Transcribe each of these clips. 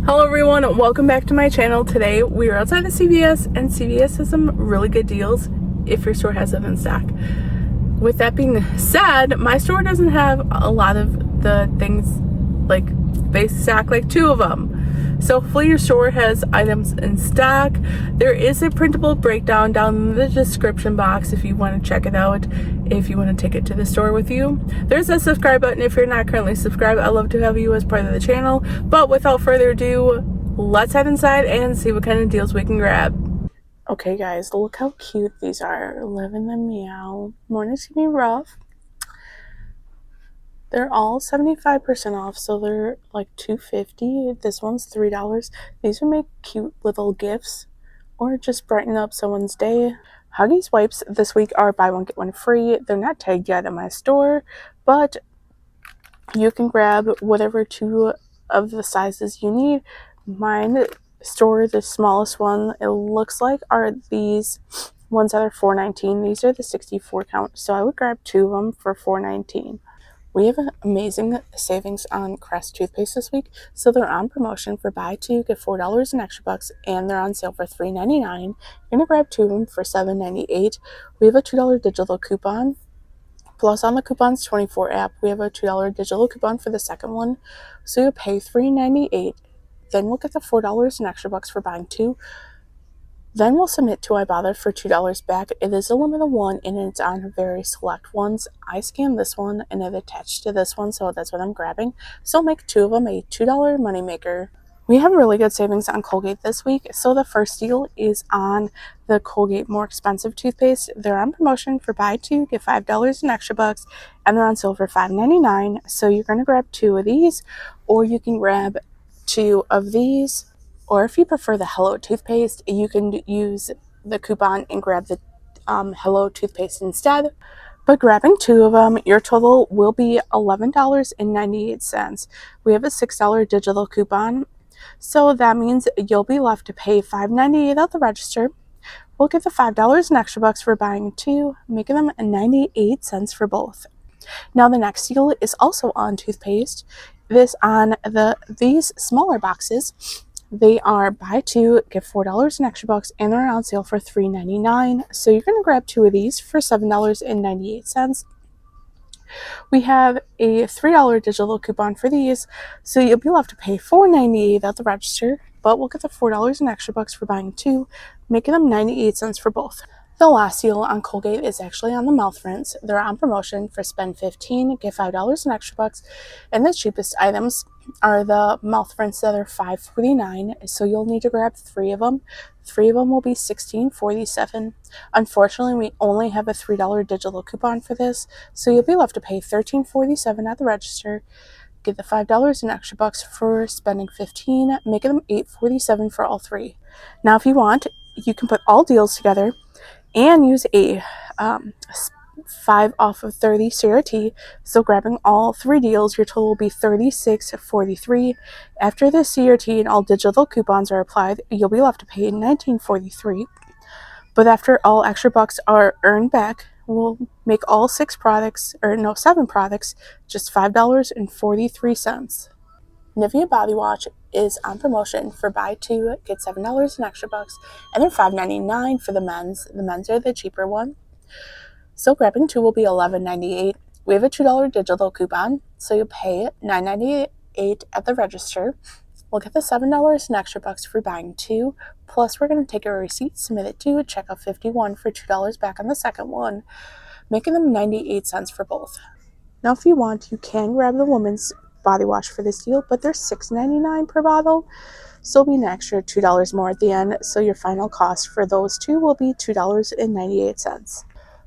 Hello everyone, welcome back to my channel. Today we are outside of CVS and CVS has some really good deals if your store has it in stock. With that being said, my store doesn't have a lot of the things, like they stock like 2 of them. So hopefully your store has items in stock. There is a printable breakdown down in the description box if you want to check it out, if you want to take it to the store with you. There's a subscribe button if you're not currently subscribed. I'd love to have you as part of the channel. But without further ado, let's head inside and see what kind of deals we can grab. Okay guys, look how cute these are. Living the meow. Morning's gonna be rough. They're all 75% off, so they're like $2.50. This one's $3. These would make cute little gifts or just brighten up someone's day. Huggies wipes this week are buy one get one free. They're not tagged yet in my store, but you can grab whatever 2 of the sizes you need. Mine store, the smallest one, it looks like, are these ones that are $4.19. These are the 64 count, so I would grab 2 of them for $4.19. We have an amazing savings on Crest toothpaste this week, so they're on promotion for buy 2, get $4 in extra bucks, and they're on sale for $3.99. You're going to grab 2 of them for $7.98. We have a $2 digital coupon, plus on the coupon's 24 app, we have a $2 digital coupon for the second one, so you'll pay $3.98. Then we'll get the $4 in extra bucks for buying 2. Then we'll submit to Ibotta for $2 back. It is a limited one and it's on very select ones. I scanned this one and it attached to this one, so that's what I'm grabbing. So make 2 of them a $2 moneymaker. We have really good savings on Colgate this week. So the first deal is on the Colgate more expensive toothpaste. They're on promotion for buy 2, get $5 in extra bucks, and they're on sale for $5.99. So you're going to grab 2 of these, or you can grab 2 of these. Or if you prefer the Hello toothpaste, you can use the coupon and grab the Hello toothpaste instead. But grabbing 2 of them, your total will be $11.98. We have a $6 digital coupon, so that means you'll be left to pay $5.98 at the register. We'll get the $5 in extra bucks for buying 2, making them 98 cents for both. Now the next deal is also on toothpaste. This on these smaller boxes. They are buy 2, get $4 in extra bucks, and they're on sale for $3.99. So you're going to grab 2 of these for $7.98. We have a $3 digital coupon for these, so you'll be left to pay $4.98 at the register, but we'll get the $4 in extra bucks for buying 2, making them 98 cents for both. The last deal on Colgate is actually on the mouth rinse. They're on promotion for spend $15, get $5 in extra bucks, and the cheapest items are the mouth rinse that are $5.49, so you'll need to grab 3 of them. 3 of them will be $16.47. Unfortunately, we only have a $3 digital coupon for this, so you'll be left to pay $13.47 at the register, get the $5 in extra bucks for spending $15, making them $8.47 for all 3. Now, if you want, you can put all deals together and use a 5 off of 30 CRT. So grabbing all 3 deals, your total will be $36.43. After the CRT and all digital coupons are applied, you'll be left to pay $19.43. But after all extra bucks are earned back, we'll make all 7 products just $5.43. Nivea body wash is on promotion for buy 2, get $7 in extra bucks, and they're $5.99 for the men's. The men's are the cheaper one. So grabbing 2 will be $11.98. We have a $2 digital coupon, so you'll pay $9.98 at the register. We'll get the $7 in extra bucks for buying 2, plus we're going to take a receipt, submit it to Checkout51 for $2 back on the second one, making them 98 cents for both. Now if you want, you can grab the women's body wash for this deal, but they're $6.99 per bottle, so it'll be an extra $2 more at the end, so your final cost for those 2 will be $2.98.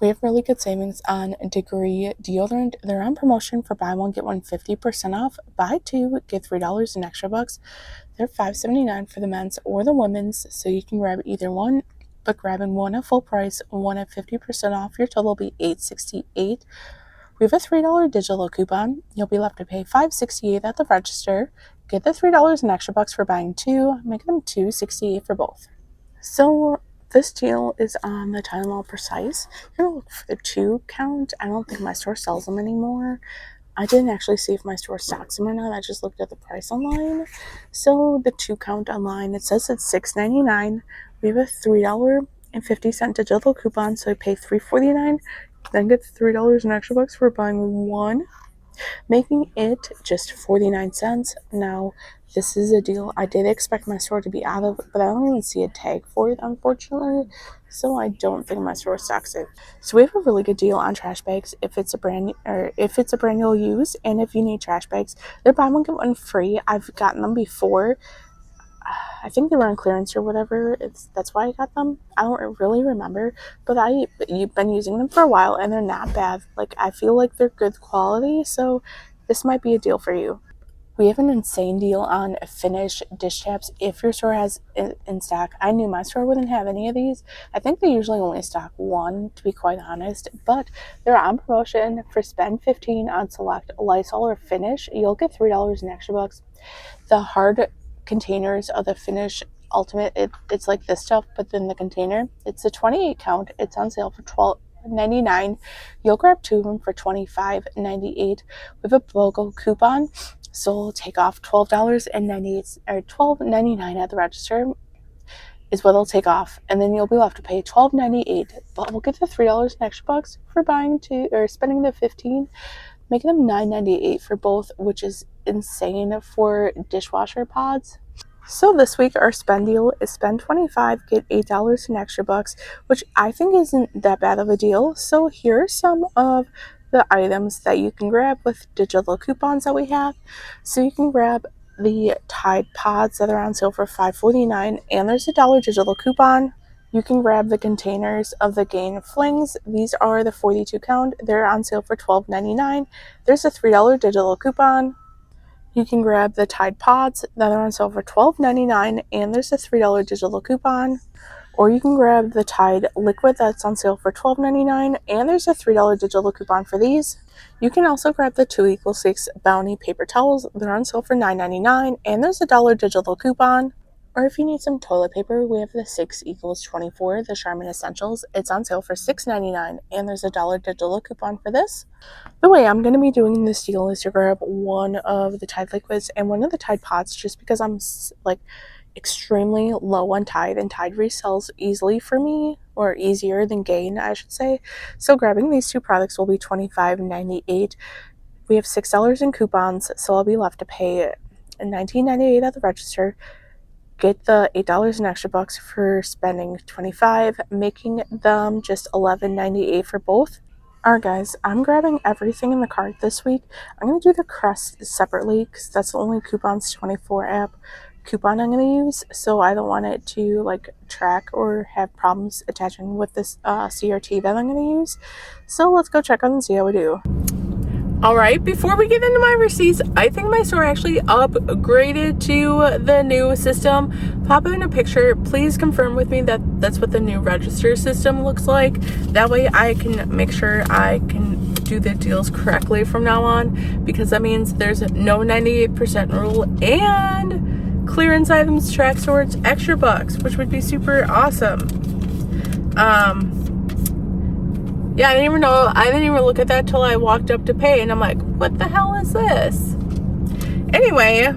We have really good savings on Degree deodorant. They're on promotion for buy 1 get 1 50% off. Buy 2 get $3 in extra bucks. They're $5.79 for the men's or the women's, so you can grab either one, but grabbing 1 at full price, 1 at 50% off, your total will be $8.68. We have a $3 digital coupon. You'll be left to pay $5.68 at the register. Get the $3 in extra bucks for buying 2, make them $2.68 for both. So this deal is on the Tylenol Precise. You're going to look for the 2 count. I don't think my store sells them anymore, I didn't actually see if my store stocks them or not. I just looked at the price online. So the 2-count online, it says it's $6.99. We have a $3.50 digital coupon, so I pay $3.49, then get $3 in extra bucks for buying one, making it just 49 cents. Now, this is a deal I did expect my store to be out of, but I don't even see a tag for it, unfortunately, so I don't think my store stocks it. So we have a really good deal on trash bags if it's a brand you'll use, and if you need trash bags, they're buy one get one free. I've gotten them before. I think they were on clearance or whatever. That's why I got them. I don't really remember, but you've been using them for a while and they're not bad. Like, I feel like they're good quality, so this might be a deal for you. We have an insane deal on Finish dish taps if your store has in stock. I knew my store wouldn't have any of these. I think they usually only stock one, to be quite honest, but they're on promotion. For spend $15 on select Lysol or Finish, you'll get $3 in extra bucks. The hard containers of the Finish Ultimate, it's like this stuff, but then the container, it's a 28 count. It's on sale for $12.99. You'll grab 2 of them for $25.98. We have a BOGO coupon, so we'll take off $12.98 or $12.99 at the register is what they'll take off, and then you'll be left to pay $12.98. But we'll give the $3 in extra bucks for buying 2 or spending the $15, making them $9.98 for both, which is insane for dishwasher pods. So this week our spend deal is spend $25, get $8 in extra bucks, which I think isn't that bad of a deal. So here are some of the items that you can grab with digital coupons that we have. So you can grab the Tide Pods that are on sale for $5.49, and there's a $1 digital coupon. You can grab the containers of the Gain Flings. These are the 42 count. They're on sale for $12.99. There's a $3 digital coupon. You can grab the Tide Pods that are on sale for $12.99, and there's a $3 digital coupon. Or you can grab the Tide Liquid that's on sale for $12.99, and there's a $3 digital coupon for these. You can also grab the 2=6 Bounty paper towels. They're on sale for $9.99, and there's a $1 digital coupon. Or if you need some toilet paper, we have the 6=24, the Charmin Essentials. It's on sale for $6.99, and there's a $1 digital coupon for this. The way I'm going to be doing this deal is to grab one of the Tide Liquids and one of the Tide Pods, just because I'm like extremely low on Tide, and Tide resells easily for me, or easier than Gain, I should say. So grabbing these 2 products will be $25.98. We have $6 in coupons, so I'll be left to pay $19.98 at the register. Get the $8 in extra bucks for spending $25, making them just $11.98 for both. Alright guys, I'm grabbing everything in the cart this week. I'm going to do the crust separately because that's the only Coupons 24 app coupon I'm going to use, so I don't want it to like track or have problems attaching with this CRT that I'm going to use. So let's go check out and see how we do. Alright, before we get into my receipts, I think my store actually upgraded to the new system. Pop in a picture. Please confirm with me that that's what the new register system looks like. That way I can make sure I can do the deals correctly from now on, because that means there's no 98% rule and clearance items track towards extra bucks, which would be super awesome. Yeah, I didn't even look at that till I walked up to pay, and I'm like, what the hell is this? Anyway,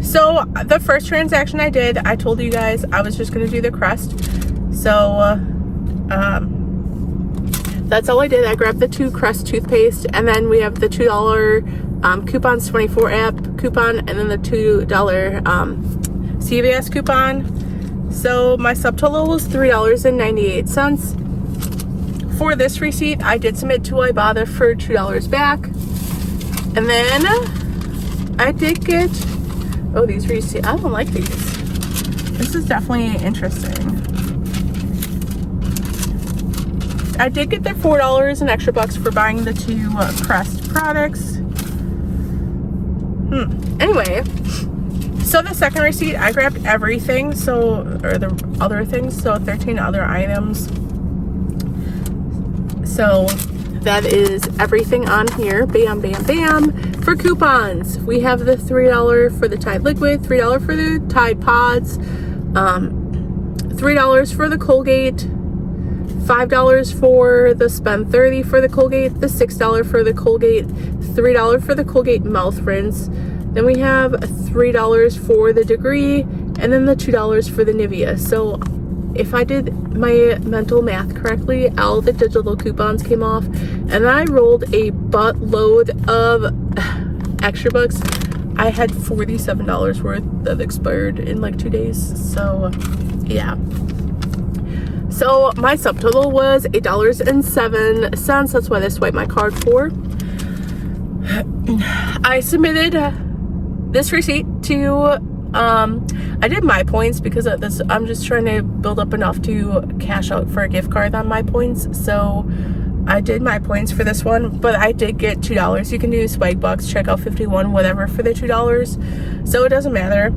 so the first transaction I did, I told you guys I was just going to do the crust. So, that's all I did. I grabbed the 2 crust toothpaste, and then we have the $2 Coupons 24 app coupon, and then the $2 CVS coupon. So my subtotal was $3.98. For this receipt, I did submit to Ibotta for $2 back. And then I did get, oh, these receipts, I don't like these. This is definitely interesting. I did get the $4 in extra bucks for buying the 2 crust products. Anyway, so the second receipt, I grabbed everything, or the other things, so 13 other items. So that is everything on here. Bam, bam, bam. For coupons, we have the $3 for the Tide Liquid, $3 for the Tide Pods, $3 for the Colgate, $5 for the spend 30 for the Colgate, the $6 for the Colgate, $3 for the Colgate mouth rinse. Then we have $3 for the Degree, and then the $2 for the Nivea. So if I did my mental math correctly, all the digital coupons came off, and I rolled a buttload of extra bucks. I had $47 worth that expired in like 2 days. So yeah. So my subtotal was $8.07. That's what I swiped my card for. I submitted this receipt to I did my points because of this. I'm just trying to build up enough to cash out for a gift card on my points. So I did my points for this one, but I did get $2. You can do Swag Bucks, Checkout51, whatever for the $2. So it doesn't matter.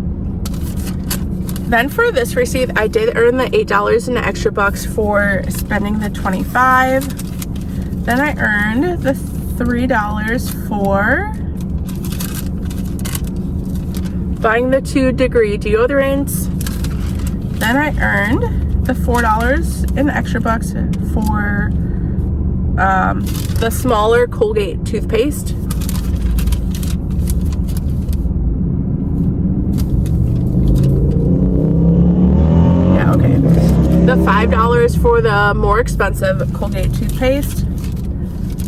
Then for this receipt, I did earn the $8 in extra bucks for spending the $25. Then I earned the $3 for buying the 2 Degree deodorants. Then I earned the $4 in extra bucks for the smaller Colgate toothpaste. Yeah, okay. The $5 for the more expensive Colgate toothpaste.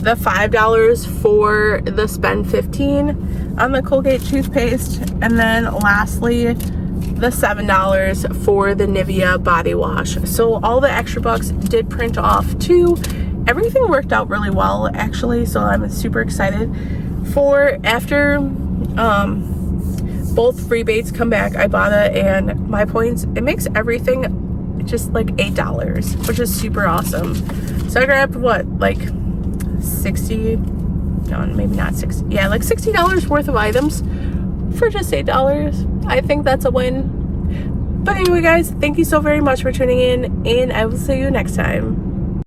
The $5 for the spend 15 on the Colgate toothpaste, and then lastly the $7 for the Nivea body wash. So all the extra bucks did print off too. Everything worked out really well actually, so I'm super excited for after both rebates come back, Ibotta and my points. It makes everything just like $8, which is super awesome. So I grabbed what, like 60, no, maybe not 60, yeah, like $60 worth of items for just $8. I think that's a win. But anyway guys, thank you so very much for tuning in, and I will see you next time.